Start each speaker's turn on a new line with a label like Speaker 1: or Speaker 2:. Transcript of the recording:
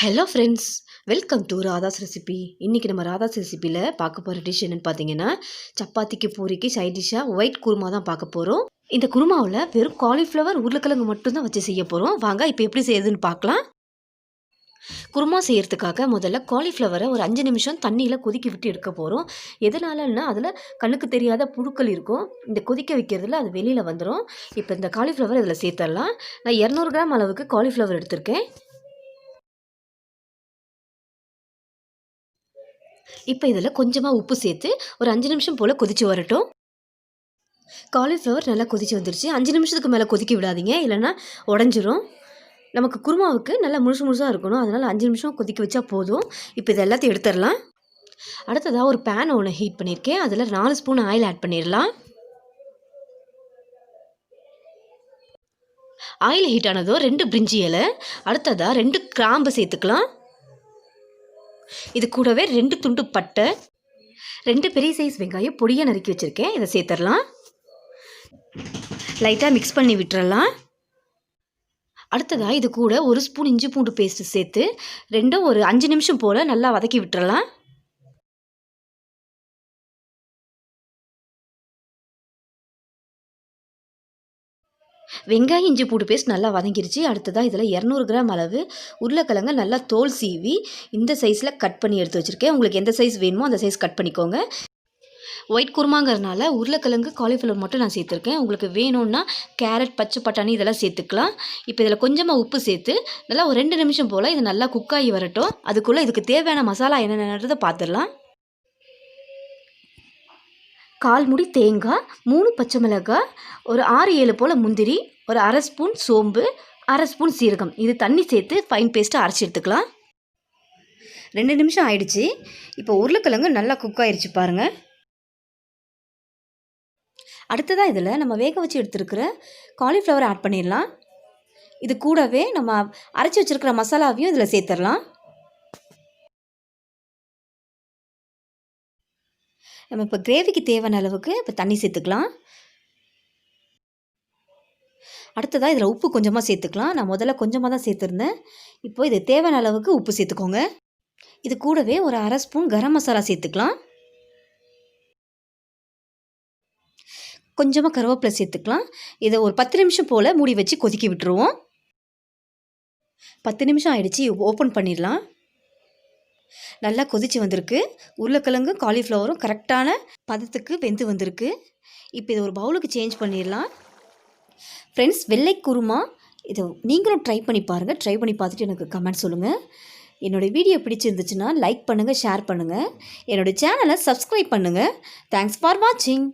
Speaker 1: Hello friends, welcome to Radha's recipe. இன்றைக்கி நம்ம ராதாஸ் ரெசிப்பியில் பார்க்க போகிற டிஷ் என்னென்னு பார்த்தீங்கன்னா, சப்பாத்திக்கு பூரிக்கு சைட் டிஷ்ஷாக ஒயிட் குருமா தான் பார்க்க போகிறோம். இந்த குருமாவில் வெறும் காலிஃப்ளவர் உருளைக்கிழங்கு மட்டும்தான் வச்சு செய்ய போகிறோம். வாங்க இப்போ எப்படி செய்யுதுன்னு பார்க்கலாம். குருமா செய்கிறதுக்காக முதல்ல காலிஃப்ளவரை ஒரு 5 நிமிஷம் தண்ணியில் கொதிக்க விட்டு எடுக்க போகிறோம். எதனாலன்னா அதில் கண்ணுக்கு தெரியாத புழுக்கள் இருக்கும். இந்த கொதிக்க வைக்கிறதுல அது வெளியில் வந்துடும். இப்போ இந்த காலிஃப்ளவர் இதில் சேர்த்துடலாம். நான் 200 கிராம் அளவுக்கு காலிஃப்ளவர் எடுத்திருக்கேன். இப்போ இதில் கொஞ்சமாக உப்பு சேர்த்து ஒரு 5 நிமிஷம் போல் கொதித்து வரட்டும். காலிஃப்ளவர் நல்லா கொதித்து வந்துருச்சு. 5 நிமிஷத்துக்கு மேலே கொதிக்க விடாதீங்க, இல்லைன்னா உடஞ்சிரும். நமக்கு குருமாவுக்கு நல்லா முழுசாக இருக்கணும். அதனால் 5 நிமிஷம் கொதிக்க வச்சா போதும். இப்போ இது எல்லாத்தையும் எடுத்துடலாம். அடுத்ததாக ஒரு பேன் ஒன்று ஹீட் பண்ணியிருக்கேன். அதில் 4 ஸ்பூன் ஆயில் ஆட் பண்ணிடலாம். ஆயில் ஹீட் ஆனதோ 2 பிரிஞ்சி இலை, அடுத்ததாக 2 கிராம்பு சேர்த்துக்கலாம். இது கூடவே 2 துண்டு பட்டை, 2 பெரிய சைஸ் வெங்காயம் பொடியாக நறுக்கி வச்சுருக்கேன். இதை சேர்த்துடலாம். லைட்டாக மிக்ஸ் பண்ணி விட்டுறலாம். அடுத்ததாக இது கூட 1 ஸ்பூன் இஞ்சி பூண்டு பேஸ்ட்டு சேர்த்து ரெண்டும் ஒரு 5 நிமிஷம் போல் நல்லா வதக்கி விட்டுறலாம். வெங்காயம் இஞ்சி பூண்டு பேஸ்ட் நல்லா வதங்கிருச்சு. அடுத்ததாக இதில் 200 கிராம் அளவு உருளைக்கிழங்கு நல்லா தோல் சீவி இந்த சைஸில் கட் பண்ணி எடுத்து வச்சுருக்கேன். உங்களுக்கு எந்த சைஸ் வேணுமோ அந்த சைஸ் கட் பண்ணிக்கோங்க. ஒயிட் குருமாங்கிறதுனால உருளைக்கிழங்கு காலிஃப்ளவர் மட்டும் நான் சேர்த்துருக்கேன். உங்களுக்கு வேணும்னா கேரட், பச்சை பட்டாணி இதெல்லாம் சேர்த்துக்கலாம். இப்போ இதில் கொஞ்சமாக உப்பு சேர்த்து நல்லா ஒரு 2 நிமிஷம் போல் இது நல்லா குக்காகி வரட்டும். அதுக்குள்ளே இதுக்கு தேவையான மசாலா என்னென்னன்றதை பார்த்துடலாம். 1/4 முடி தேங்காய், 3 பச்சை மிளகாய், ஒரு 6-7 போல் முந்திரி, ஒரு 1/2 ஸ்பூன் சோம்பு, 1/2 ஸ்பூன் சீரகம். இது தண்ணி சேர்த்து ஃபைன் பேஸ்ட்டாக அரைச்சி எடுத்துக்கலாம். 2 நிமிஷம் ஆயிடுச்சு. இப்போ உருளைக்கிழங்கு நல்லா குக் ஆயிடுச்சு பாருங்கள். அடுத்ததாக இதில் நம்ம வேக வச்சு எடுத்துருக்கிற காலிஃப்ளவர் ஆட் பண்ணிடலாம். இது கூடவே நம்ம அரைச்சி வச்சுருக்கிற மசாலாவையும் இதில் சேர்த்துடலாம். நம்ம இப்போ கிரேவிக்கு தேவையான அளவுக்கு இப்போ தண்ணி சேர்த்துக்கலாம். அடுத்ததாக இதில் உப்பு கொஞ்சமாக சேர்த்துக்கலாம். நான் முதல்ல கொஞ்சமாக தான் சேர்த்துருந்தேன். இப்போ இது தேவையான அளவுக்கு உப்பு சேர்த்துக்கோங்க. இது கூடவே ஒரு 1/2 ஸ்பூன் கரம் மசாலா சேர்த்துக்கலாம். கொஞ்சமாக கருவேப்பிலை சேர்த்துக்கலாம். இதை ஒரு 10 நிமிஷம் போல் மூடி வச்சு கொதிக்க விட்டுருவோம். 10 நிமிஷம் ஆயிடுச்சு. ஓப்பன் பண்ணிடலாம். நல்லா கொதிச்சு வந்திருக்கு. உருளைக்கிழங்கும் காலிஃப்ளவரும் கரெக்டான பதத்துக்கு வெந்து வந்திருக்கு. இப்போ இதை ஒரு பவுலுக்கு சேஞ்ச் பண்ணிடலாம். ஃப்ரெண்ட்ஸ், வெள்ளை குருமா இதை நீங்களும் ட்ரை பண்ணி பாருங்கள். ட்ரை பண்ணி பார்த்துட்டு எனக்கு கமெண்ட் சொல்லுங்கள். என்னோடய வீடியோ பிடிச்சிருந்துச்சுன்னா லைக் பண்ணுங்கள், ஷேர் பண்ணுங்கள். என்னோடய சேனலை சப்ஸ்கிரைப் பண்ணுங்கள். தேங்க்ஸ் ஃபார் வாட்சிங்.